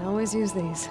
Always use these.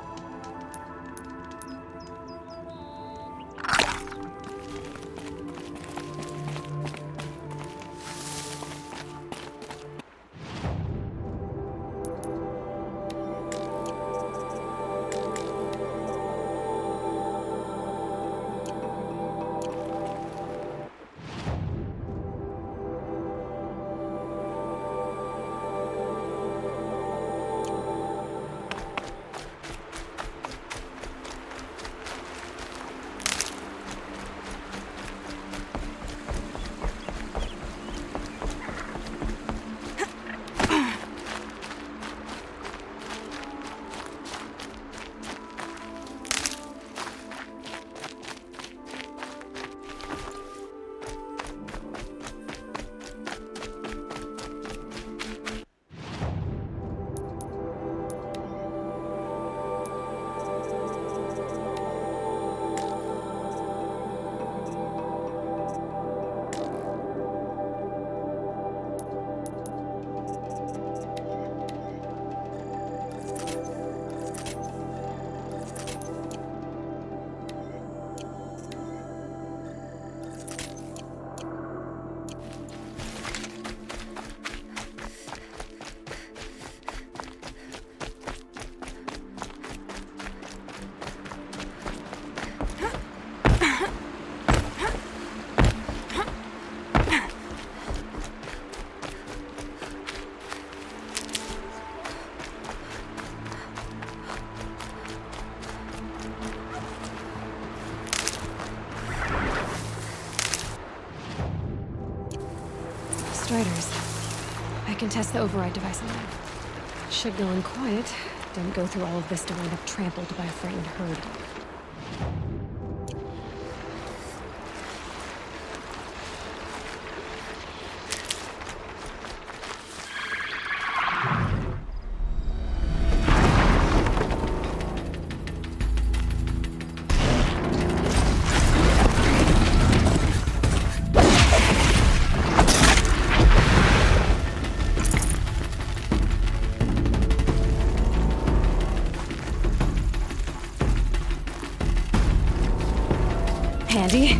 Striders. I can test the override device on them. Should go in quiet. Don't go through all of this to wind up trampled by a frightened herd. Handy.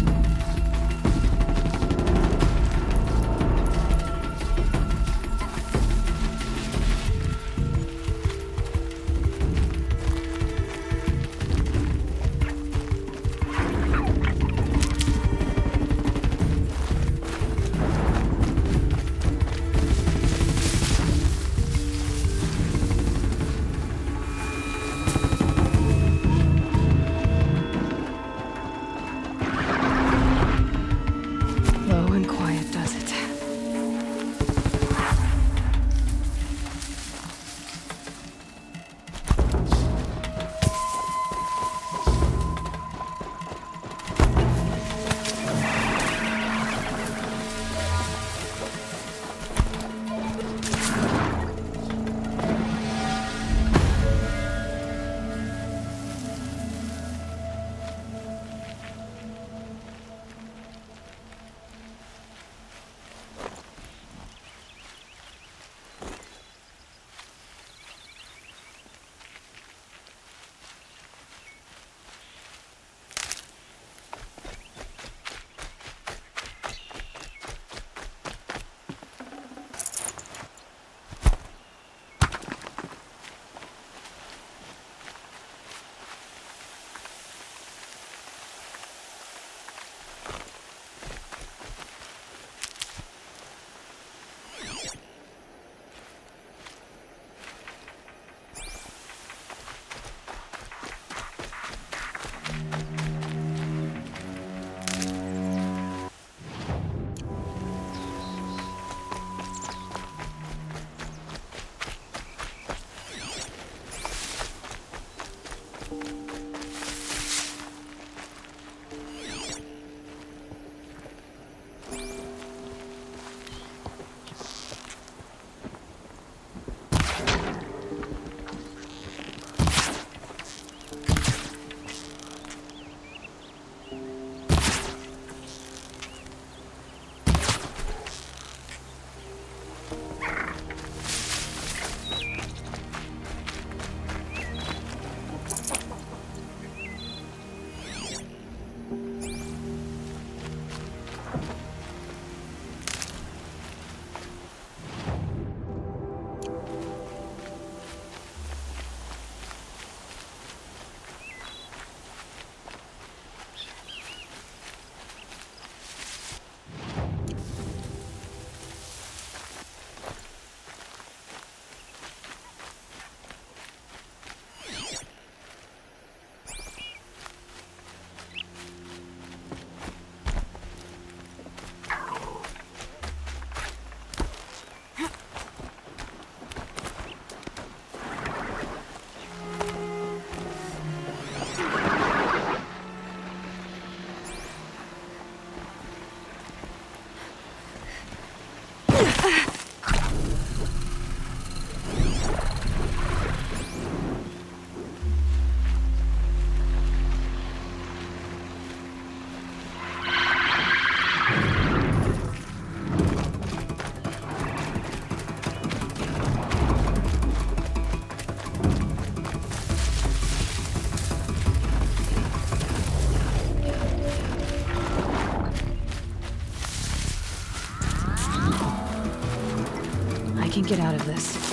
can get out of this.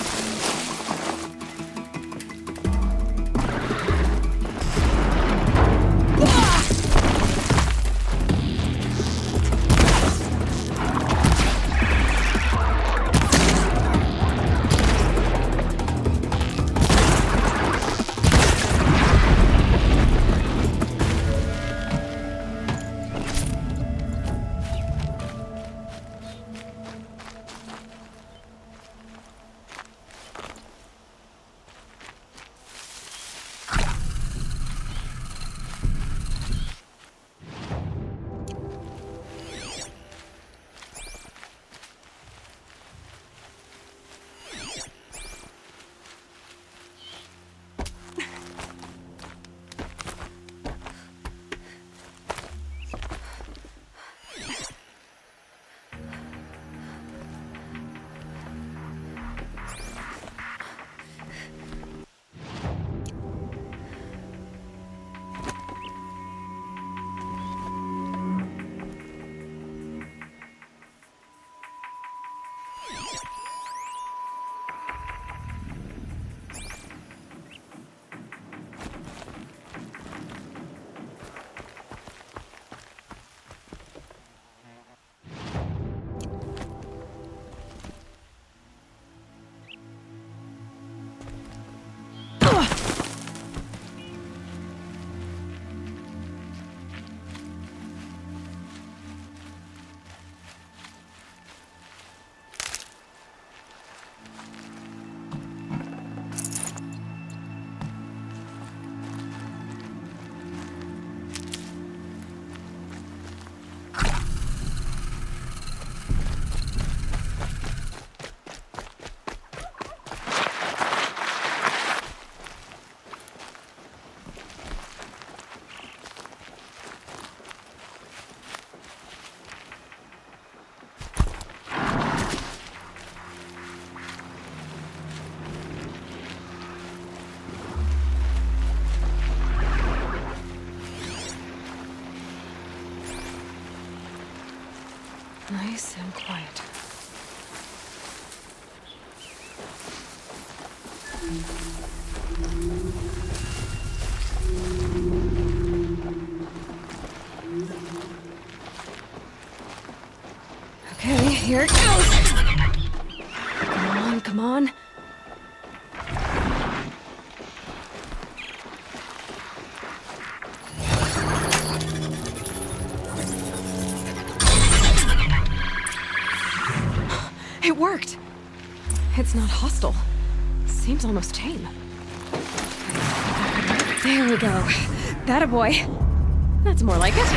Nice and quiet. Okay, here it goes! Come on, come on. It worked! It's not hostile. Seems almost tame. There we go. That a boy. That's more like it.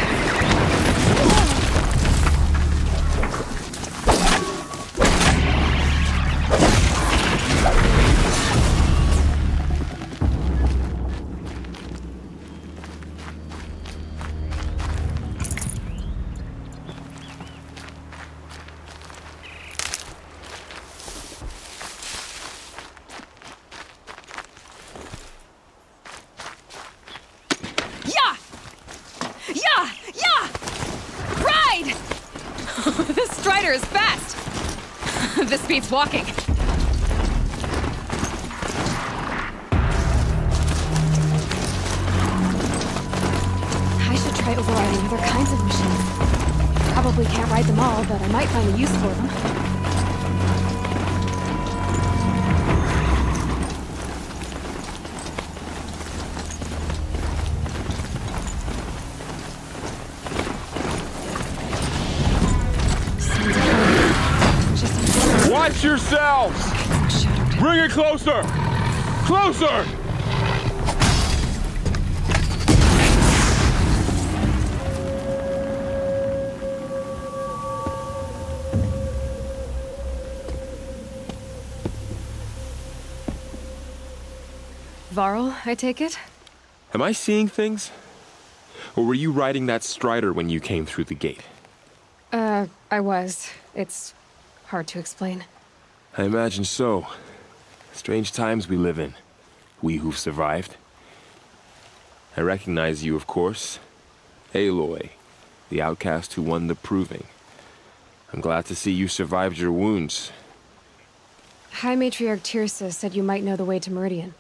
This Strider is fast! This beats walking. I should try overriding other kinds of machines. Probably can't ride them all, but I might find a use for them. Watch yourselves! Bring it closer! Closer! Varl, I take it? Am I seeing things? Or were you riding that Strider when you came through the gate? I was. It's hard to explain. I imagine so. Strange times we live in. We who've survived. I recognize you, of course. Aloy, the outcast who won the Proving. I'm glad to see you survived your wounds. High Matriarch Tirsa said you might know the way to Meridian.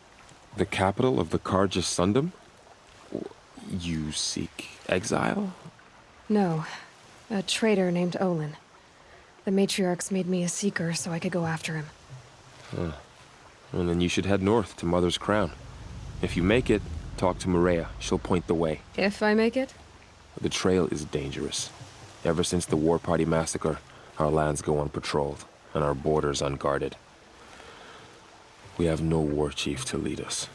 The capital of the Carja Sundom? You seek exile? No. A traitor named Olin. The Matriarchs made me a seeker so I could go after him. Well, then you should head north to Mother's Crown. If you make it, talk to Maria. She'll point the way. If I make it? The trail is dangerous. Ever since the War Party massacre, our lands go unpatrolled, and our borders unguarded. We have no war chief to lead us.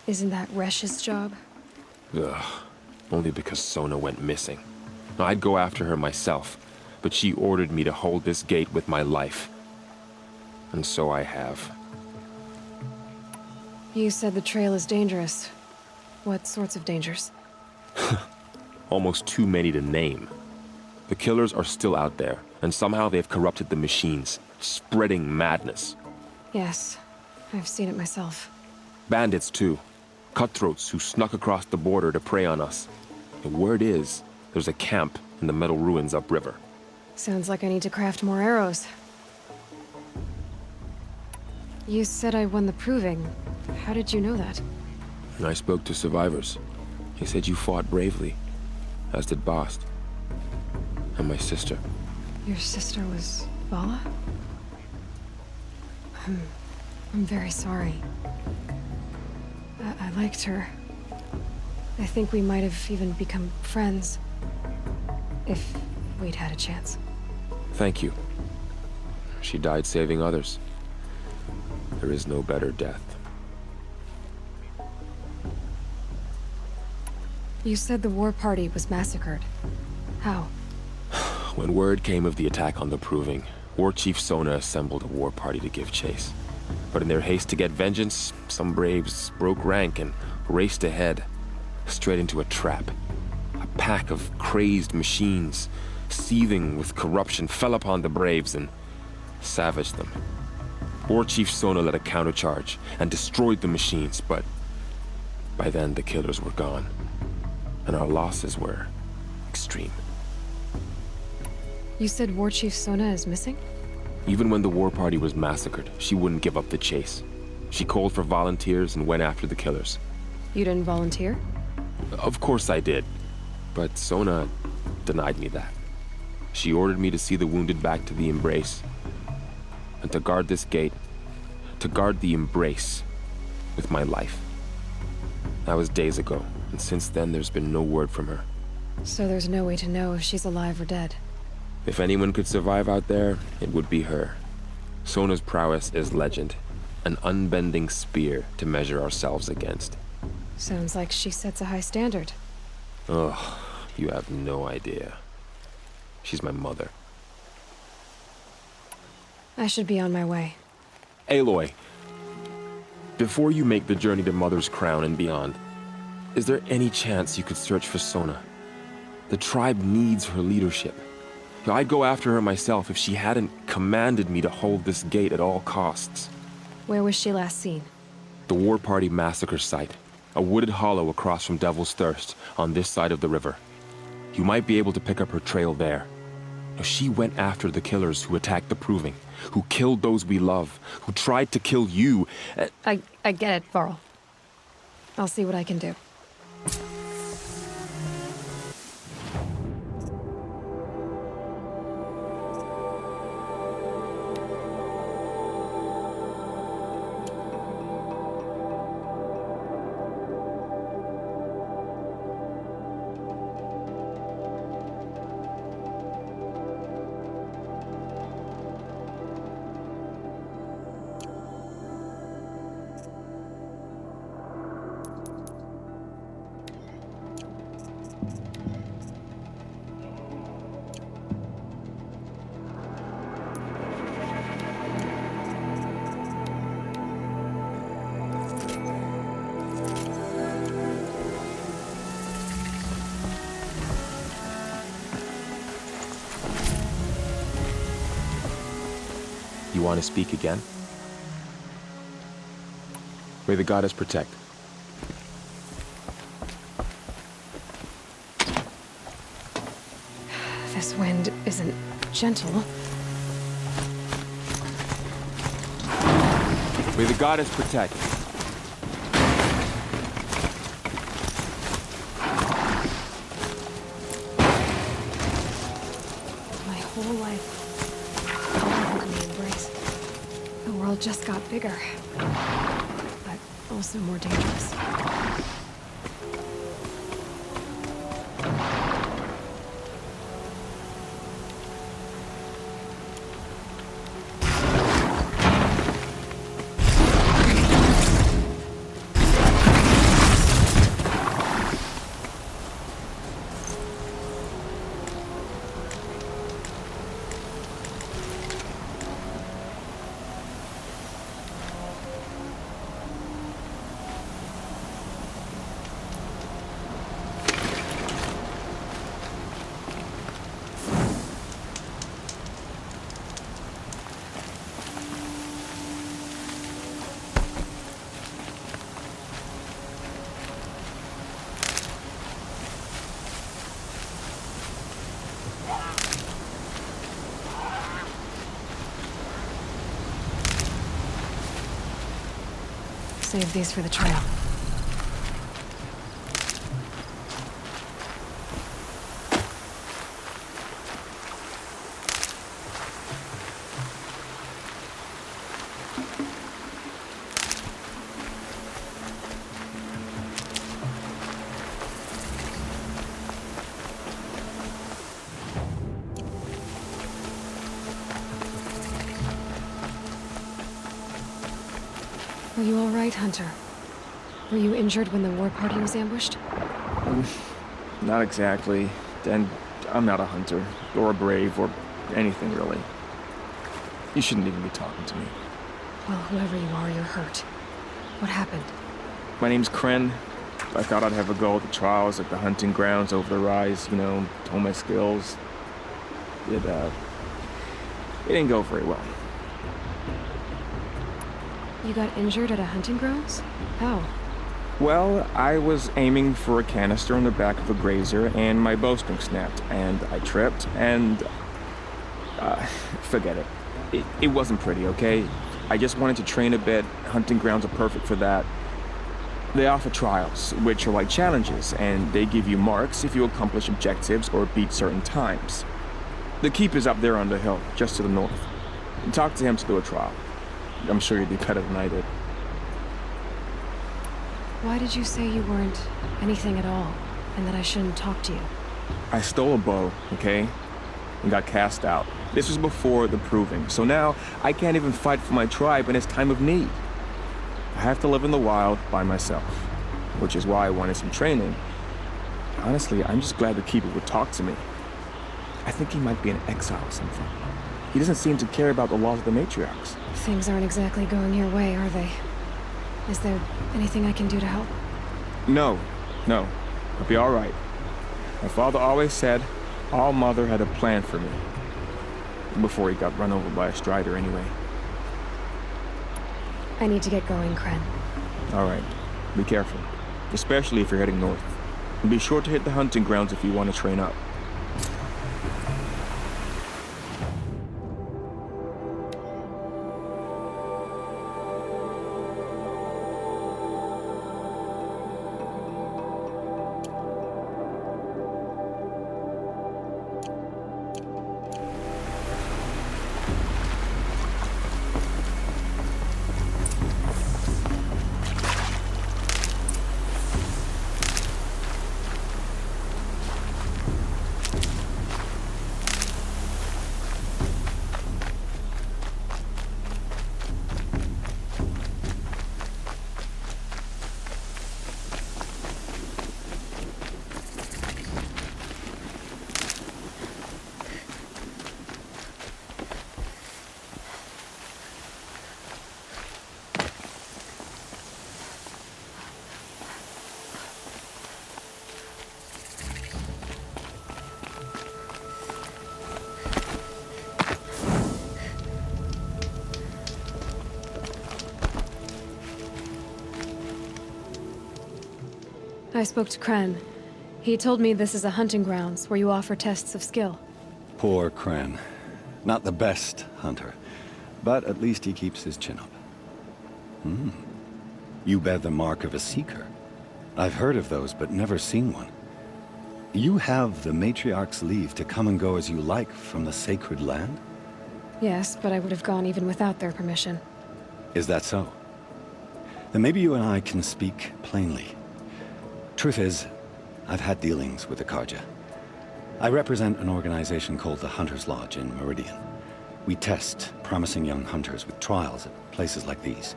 Isn't that Resh's job? Ugh. Only because Sona went missing. I'd go after her myself, but she ordered me to hold this gate with my life. And so I have. You said the trail is dangerous. What sorts of dangers? Almost too many to name. The killers are still out there, and somehow they've corrupted the machines, spreading madness. Yes, I've seen it myself. Bandits, too. Cutthroats who snuck across the border to prey on us. The word is, there's a camp in the metal ruins upriver. Sounds like I need to craft more arrows. You said I won the proving. How did you know that? And I spoke to survivors. He said you fought bravely, as did Bast. And my sister. Your sister was Vala? I'm very sorry. I liked her. I think we might have even become friends. If we'd had a chance. Thank you. She died saving others. There is no better death. You said the war party was massacred. How? When word came of the attack on the Proving, War Chief Sona assembled a war party to give chase. But in their haste to get vengeance, some braves broke rank and raced ahead, straight into a trap. A pack of crazed machines, seething with corruption, fell upon the braves and savaged them. War Chief Sona led a countercharge and destroyed the machines, but by then the killers were gone, and our losses were extreme. You said War Chief Sona is missing? Even when the war party was massacred, she wouldn't give up the chase. She called for volunteers and went after the killers. You didn't volunteer? Of course I did, but Sona denied me that. She ordered me to see the wounded back to the Embrace, and to guard this gate, to guard the Embrace with my life. That was days ago, and since then there's been no word from her. So there's no way to know if she's alive or dead. If anyone could survive out there, it would be her. Sona's prowess is legend, an unbending spear to measure ourselves against. Sounds like she sets a high standard. Ugh, you have no idea. She's my mother. I should be on my way. Aloy, before you make the journey to Mother's Crown and beyond, is there any chance you could search for Sona? The tribe needs her leadership. I'd go after her myself if she hadn't commanded me to hold this gate at all costs. Where was she last seen? The War Party massacre site. A wooded hollow across from Devil's Thirst, on this side of the river. You might be able to pick up her trail there. Now, she went after the killers who attacked the Proving, who killed those we love, who tried to kill you. I get it, Varl. I'll see what I can do. You want to speak again? May the goddess protect. This wind isn't gentle. May the goddess protect. My whole life, all in the embrace. The world just got bigger, but also more dangerous. Save these for the trail. Are you all right, Hunter? Were you injured when the war party was ambushed? Not exactly. And I'm not a hunter, or a brave, or anything really. You shouldn't even be talking to me. Well, whoever you are, you're hurt. What happened? My name's Kren. I thought I'd have a go at the trials at the hunting grounds over the rise, hone my skills. It didn't go very well. You got injured at a hunting grounds? How? Well, I was aiming for a canister on the back of a grazer, and my bowstring snapped, and I tripped, and... forget it. It wasn't pretty, okay? I just wanted to train a bit. Hunting grounds are perfect for that. They offer trials, which are like challenges, and they give you marks if you accomplish objectives or beat certain times. The keep is up there on the hill, just to the north. Talk to him to do a trial. I'm sure you'd do better than I did. Why did you say you weren't anything at all, and that I shouldn't talk to you? I stole a bow, okay? And got cast out. This was before the proving, so now I can't even fight for my tribe in its time of need. I have to live in the wild by myself, which is why I wanted some training. Honestly, I'm just glad the Keeper would talk to me. I think he might be in exile or something. He doesn't seem to care about the laws of the matriarchs. Things aren't exactly going your way, are they? Is there anything I can do to help? No. I'll be all right. My father always said All Mother had a plan for me. Before he got run over by a strider anyway. I need to get going, Kren. All right. Be careful. Especially if you're heading north. And be sure to hit the hunting grounds if you want to train up. I spoke to Kren. He told me this is a hunting grounds where you offer tests of skill. Poor Kren. Not the best hunter, but at least he keeps his chin up. You bear the mark of a seeker. I've heard of those, but never seen one. You have the Matriarch's leave to come and go as you like from the sacred land? Yes, but I would have gone even without their permission. Is that so? Then maybe you and I can speak plainly. Truth is, I've had dealings with the Carja. I represent an organization called the Hunter's Lodge in Meridian. We test promising young hunters with trials at places like these.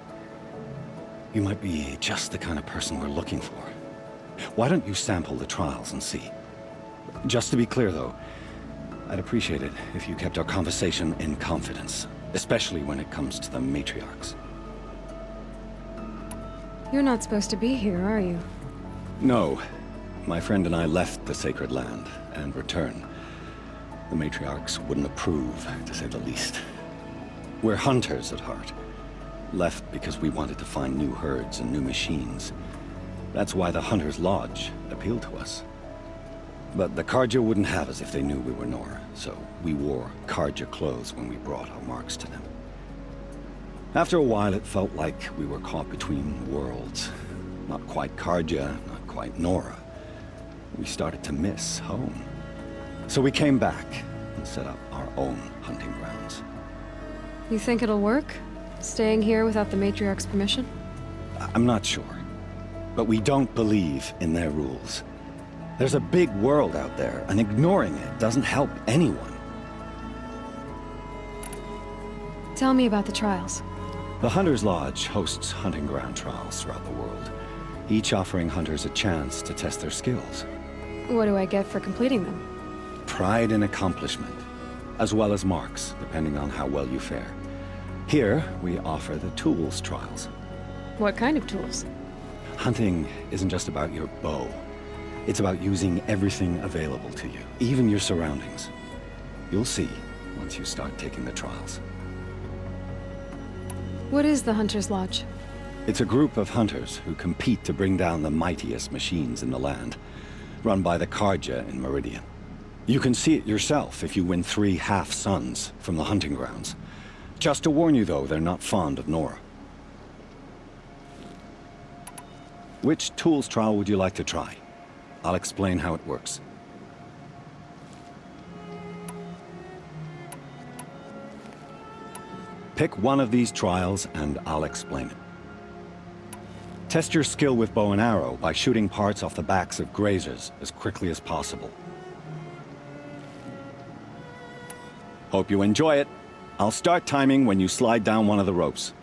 You might be just the kind of person we're looking for. Why don't you sample the trials and see? Just to be clear, though, I'd appreciate it if you kept our conversation in confidence, especially when it comes to the matriarchs. You're not supposed to be here, are you? No. My friend and I left the sacred land and returned. The matriarchs wouldn't approve, to say the least. We're hunters at heart. Left because we wanted to find new herds and new machines. That's why the Hunter's Lodge appealed to us. But the Carja wouldn't have us if they knew we were Nora, so we wore Carja clothes when we brought our marks to them. After a while, it felt like we were caught between worlds. Not quite Carja, not quite Nora. We started to miss home. So we came back and set up our own hunting grounds. You think it'll work? Staying here without the Matriarch's permission? I'm not sure. But we don't believe in their rules. There's a big world out there, and ignoring it doesn't help anyone. Tell me about the trials. The Hunter's Lodge hosts hunting ground trials throughout the world, each offering hunters a chance to test their skills. What do I get for completing them? Pride in accomplishment, as well as marks, depending on how well you fare. Here, we offer the tools trials. What kind of tools? Hunting isn't just about your bow. It's about using everything available to you, even your surroundings. You'll see once you start taking the trials. What is the Hunter's Lodge? It's a group of hunters who compete to bring down the mightiest machines in the land, run by the Carja in Meridian. You can see it yourself if you win 3 half-suns from the hunting grounds. Just to warn you, though, they're not fond of Nora. Which tools trial would you like to try? I'll explain how it works. Pick one of these trials and I'll explain it. Test your skill with bow and arrow by shooting parts off the backs of grazers as quickly as possible. Hope you enjoy it. I'll start timing when you slide down one of the ropes.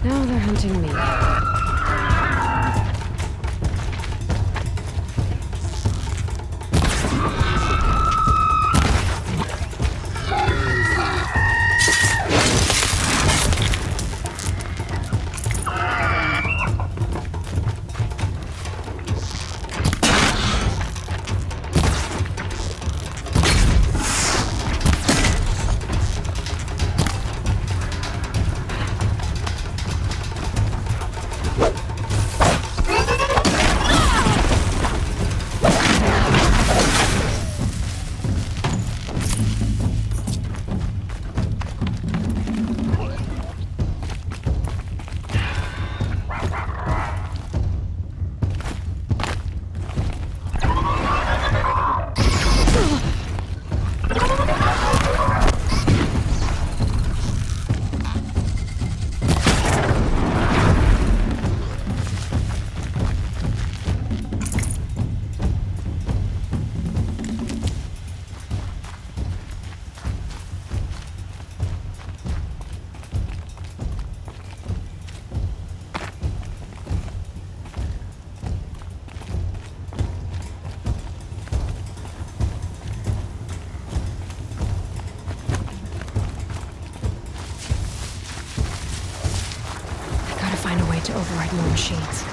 Now they're hunting me. Find a way to override more machines.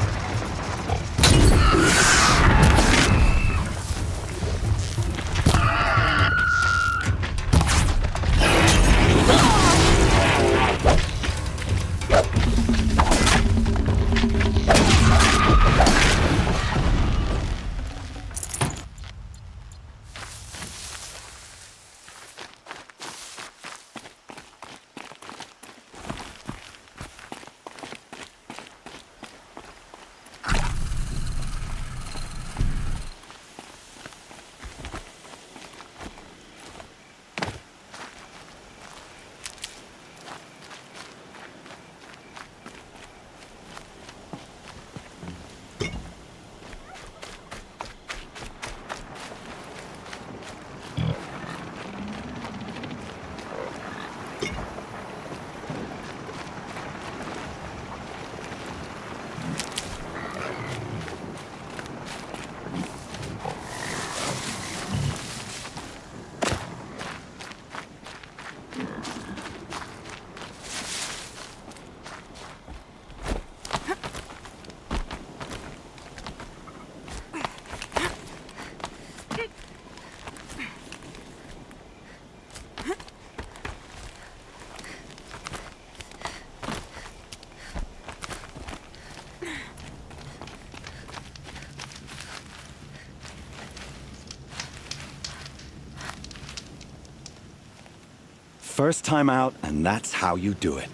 First time out, and that's how you do it.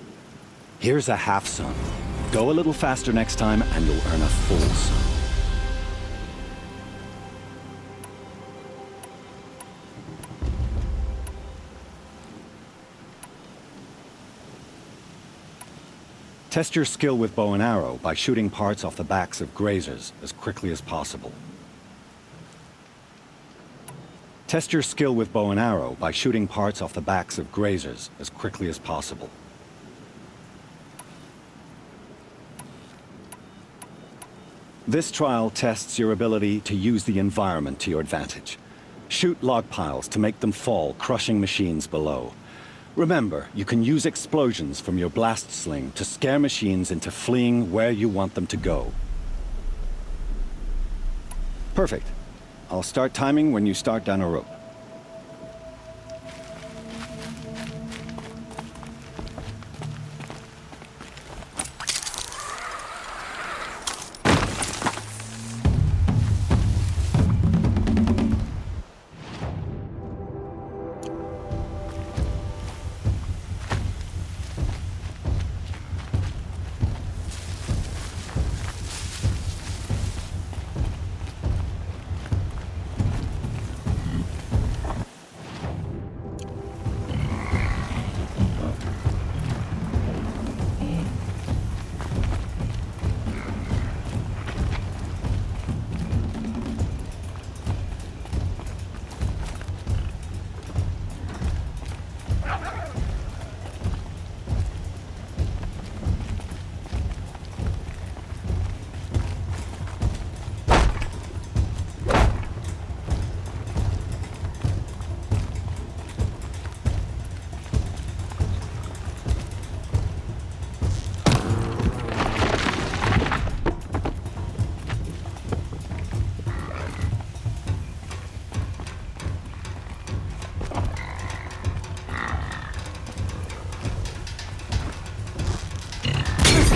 Here's a half sun. Go a little faster next time, and you'll earn a full sun. Test your skill with bow and arrow by shooting parts off the backs of grazers as quickly as possible. Test your skill with bow and arrow by shooting parts off the backs of grazers as quickly as possible. This trial tests your ability to use the environment to your advantage. Shoot log piles to make them fall, crushing machines below. Remember, you can use explosions from your blast sling to scare machines into fleeing where you want them to go. Perfect. I'll start timing when you start down a rope.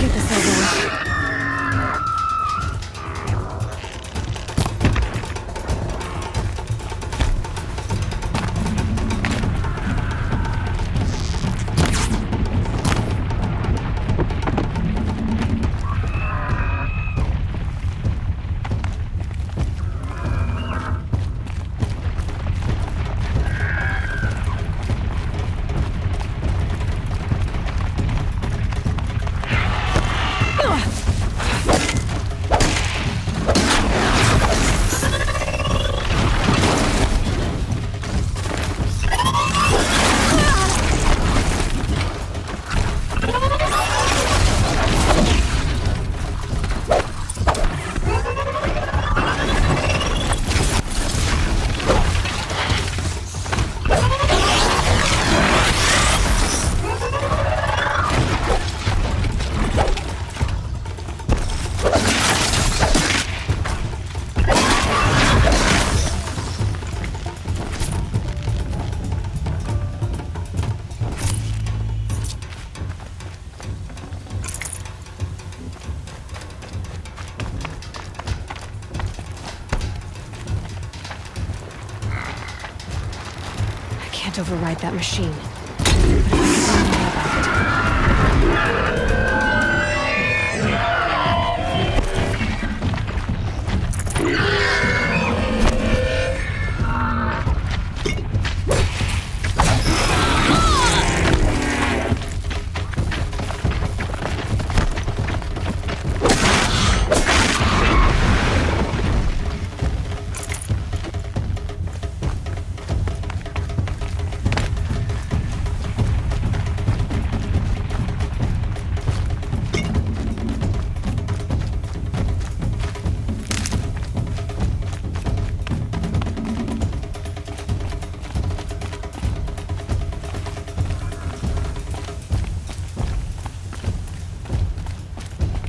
Get this over with. Can't override that machine. But if I could learn more about it.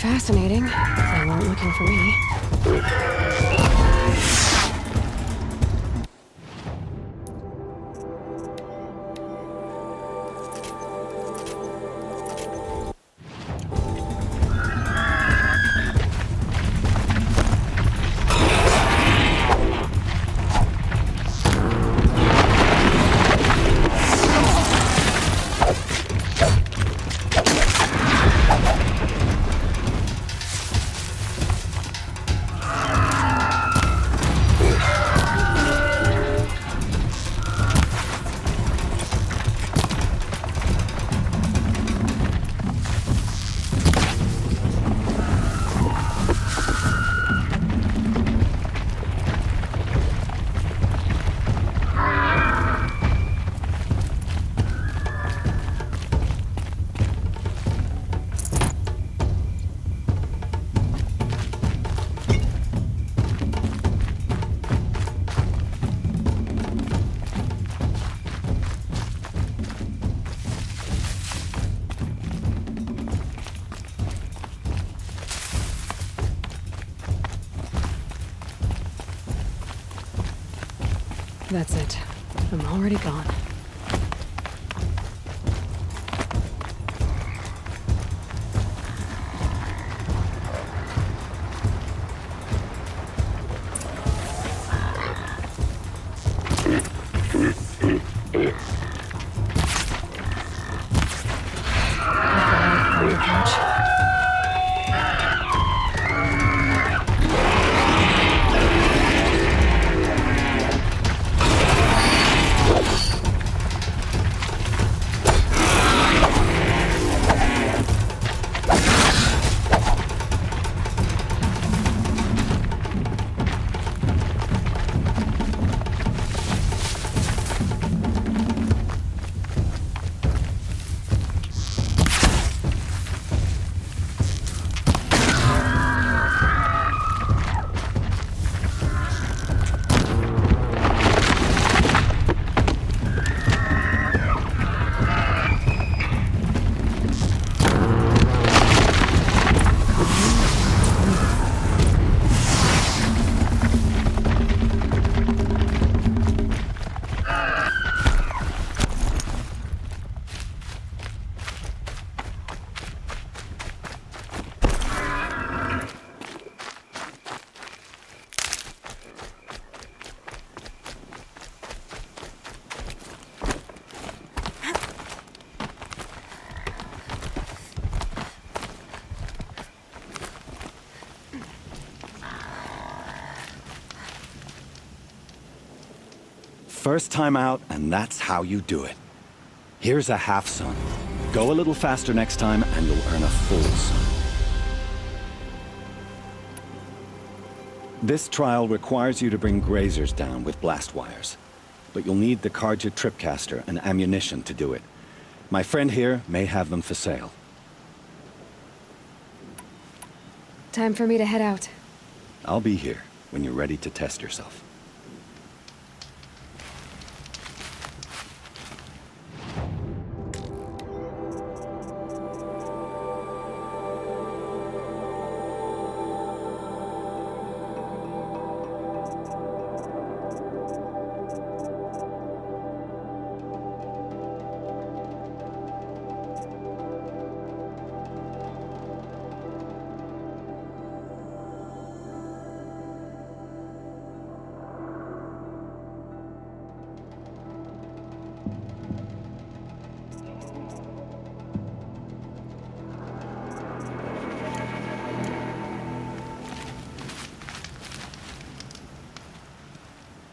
Fascinating, if they weren't looking for me. That's it. I'm already gone. First time out, and that's how you do it. Here's a half sun. Go a little faster next time, and you'll earn a full sun. This trial requires you to bring grazers down with blast wires. But you'll need the Carja Tripcaster and ammunition to do it. My friend here may have them for sale. Time for me to head out. I'll be here when you're ready to test yourself.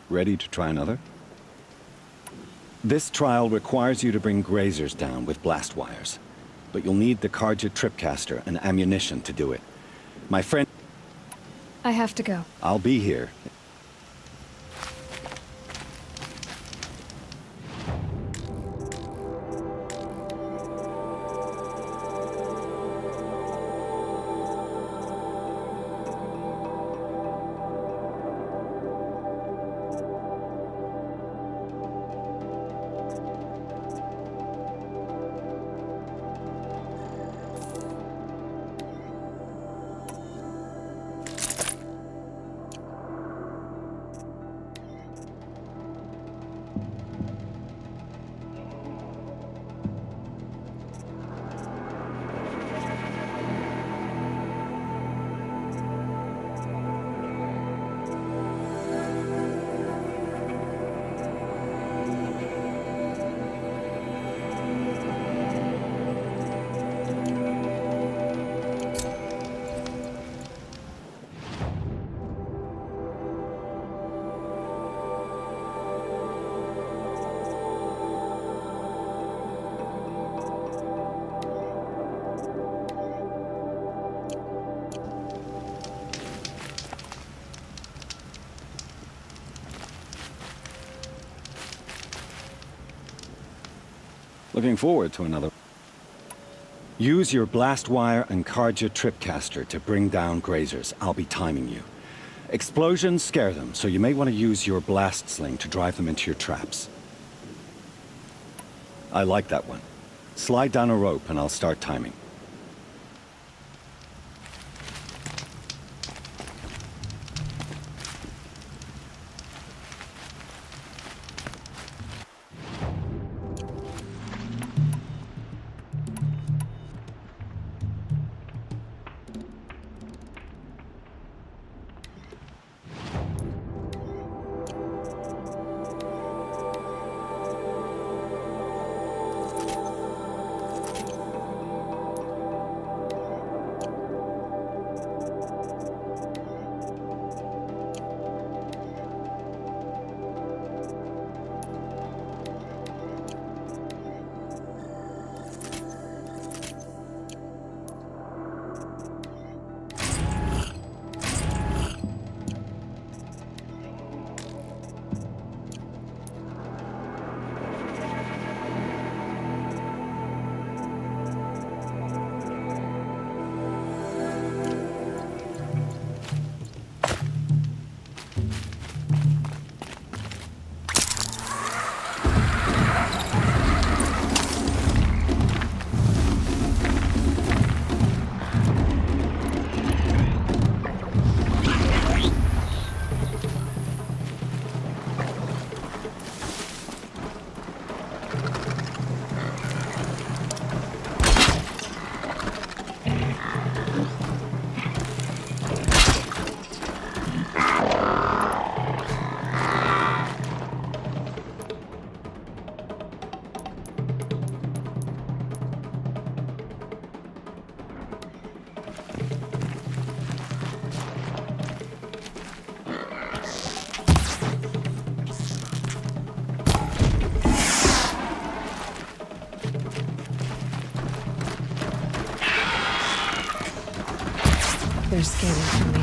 Ready to try another? This trial requires you to bring grazers down with blast wires. But you'll need the Carja Tripcaster and ammunition to do it. My friend... I have to go. I'll be here. Looking forward to another. Use your blast wire and Carja Tripcaster to bring down grazers. I'll be timing you. Explosions scare them, so you may want to use your blast sling to drive them into your traps. I like that one. Slide down a rope and I'll start timing. They're scanning for me.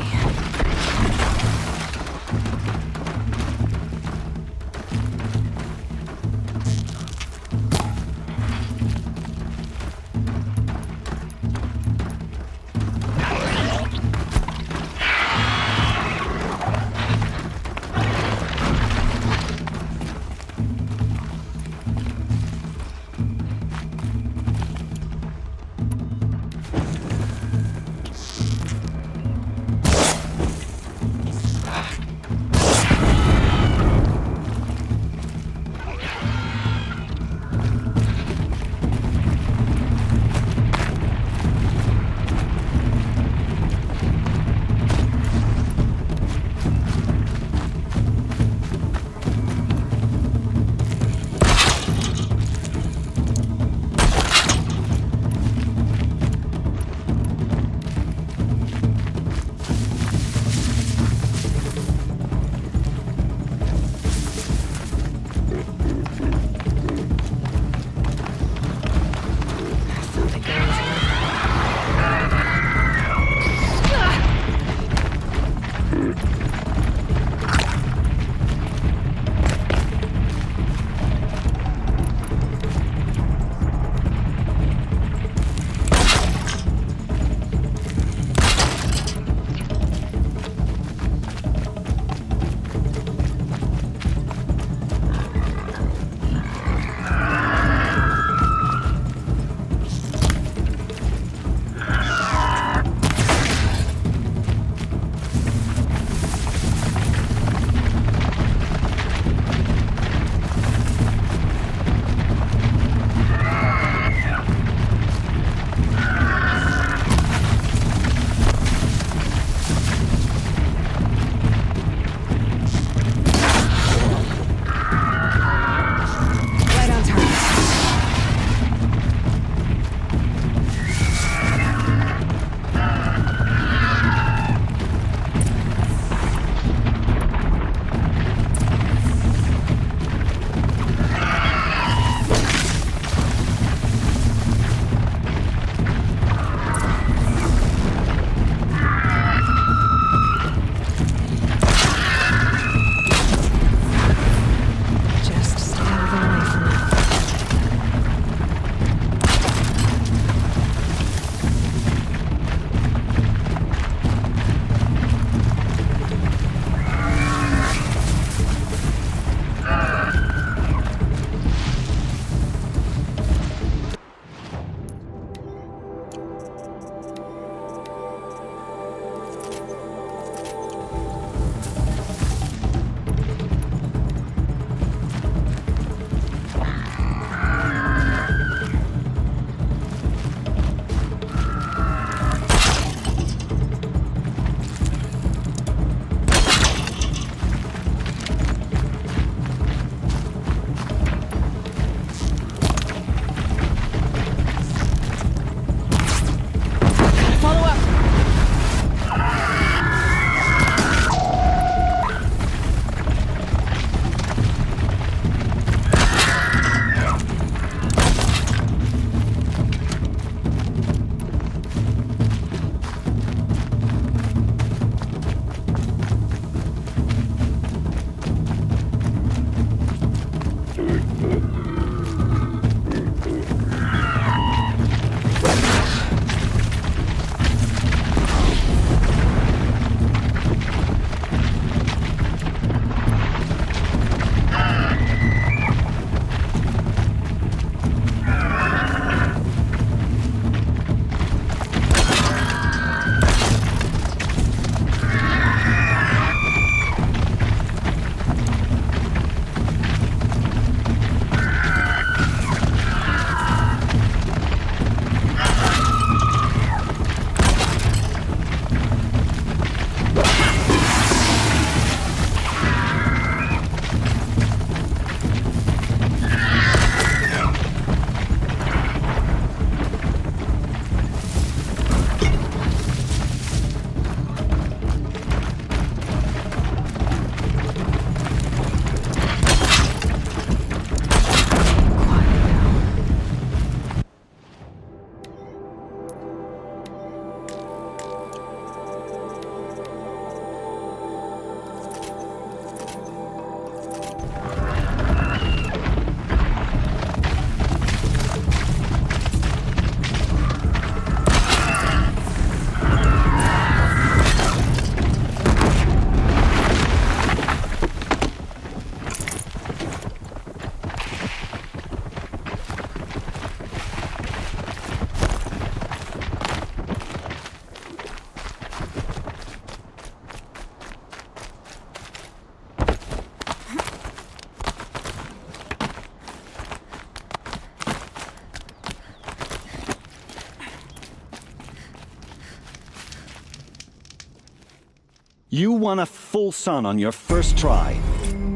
You won a full sun on your first try.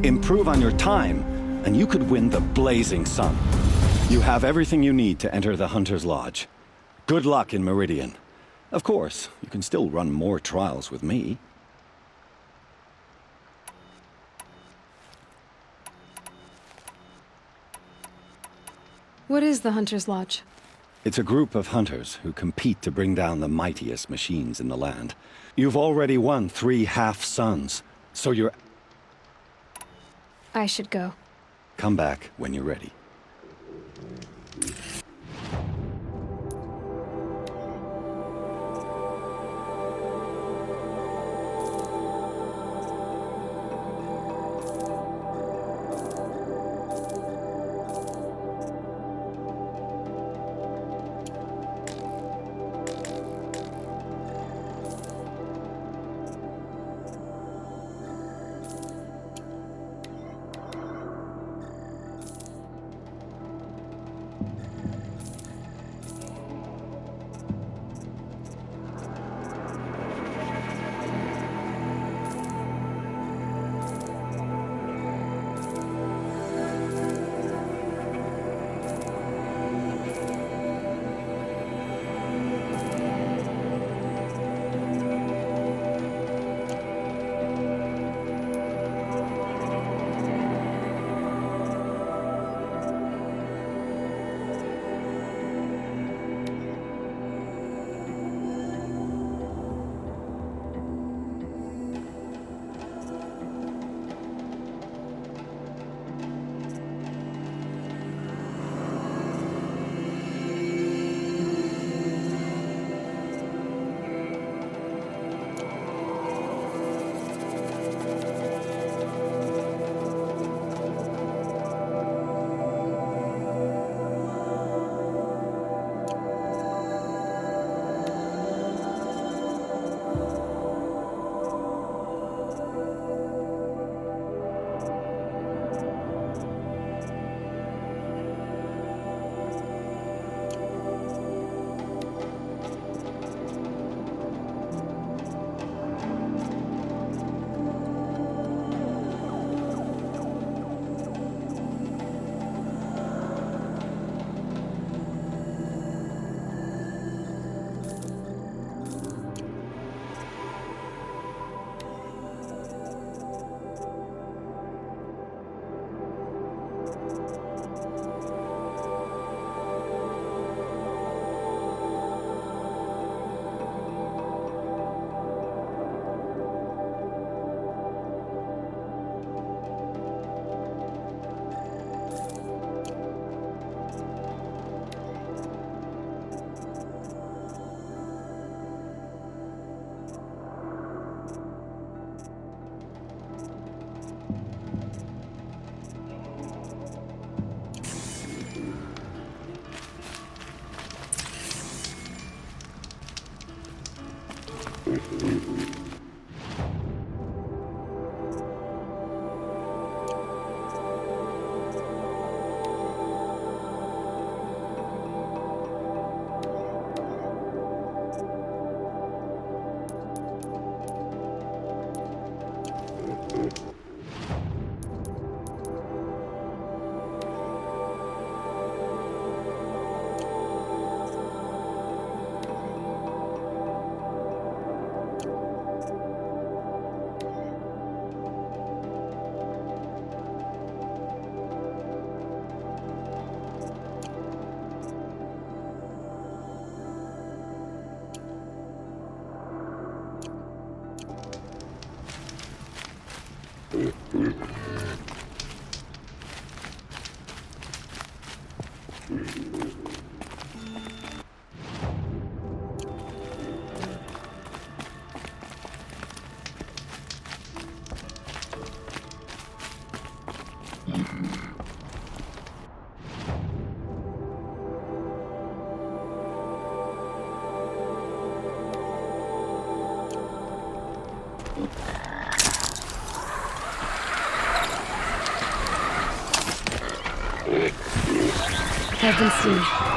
Improve on your time, and you could win the Blazing Sun. You have everything you need to enter the Hunter's Lodge. Good luck in Meridian. Of course, you can still run more trials with me. What is the Hunter's Lodge? It's a group of hunters who compete to bring down the mightiest machines in the land. You've already won 3 half-suns, so you're... I should go. Come back when you're ready. I've been seen.